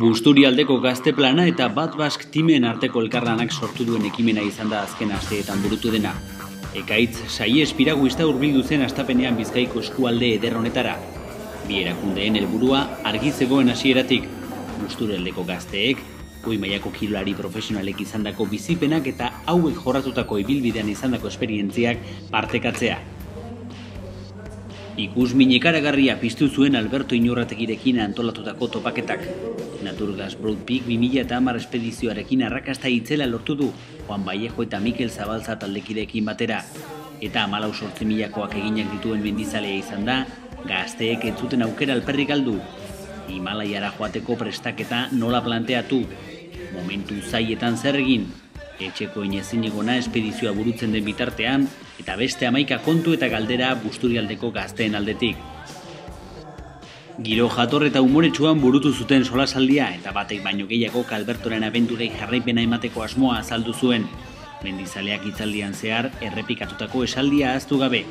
Busturialdeko gazte plana eta Bat Bask timen arteko elkarlanak sortu duen ekimena izan da azken asteetan burutu dena. Ekaitz Saies Piraguista hurbildu zen hastapenean Bizkaiko eskualde eder honetara. Bi erakundeen helburua argi zegoen hasieratik. Busturialdeko gazteek, goi mailako kirolari profesionalek izandako bizipenak eta hauek jorratutako ibilbidean izandako esperientziak partekatzea. Ikusmin ikaragarria piztu zuen Alberto Iñurrategirekin antolatutako topaketak. Naturgas Broad Peak 2010 espedizioarekin arrakasta itzela lortu du, Juan Vallejo eta Mikel Zabalza taldekideekin batera. Eta 14.000-koak eginak dituen mendizalea izan da, gazteek ez zuten aukera alperrik galdu. Himalaiara joateko prestaketa nola planteatu, momentu zailetan zer egin, etxeko inezinegona espedizioa burutzen den bitartean, eta beste 11 kontu eta galdera Busturialdeko gazteen aldetik. Giro jator eta umoretsuan burutu zuten solasaldia eta batek baino gehiago Albertoren abenturei jarraipena emateko asmoa azaldu zuen. Mendizaleak hitzaldian zehar errepikatutako esaldia ahaztu gabe.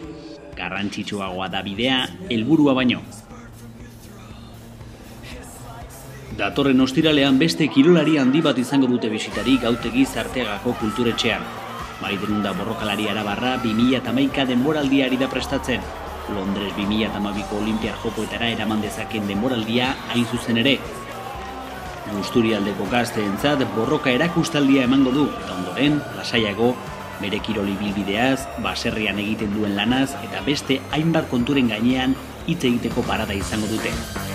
Garrantzitsuagoa da bidea, helburua baino. Datorren ostiralean beste kirolari handi bat izango dute bisitari Gautegi Zarteagako kulturetxean. Maiderunda borrokalari arabarra 2011 denboraldiari da prestatzen. Londres 2012ko Olimpiar Jokoetara eraman dezaken denboraldia hain zuzen ere. Busturialdeko gazteentzat borroka erakustaldia emango du, eta ondoren, lasaiago, bere kirol ibilbideaz, baserrian egiten duen lanaz, eta beste hainbat konturen gainean hitz egiteko parada izango dute.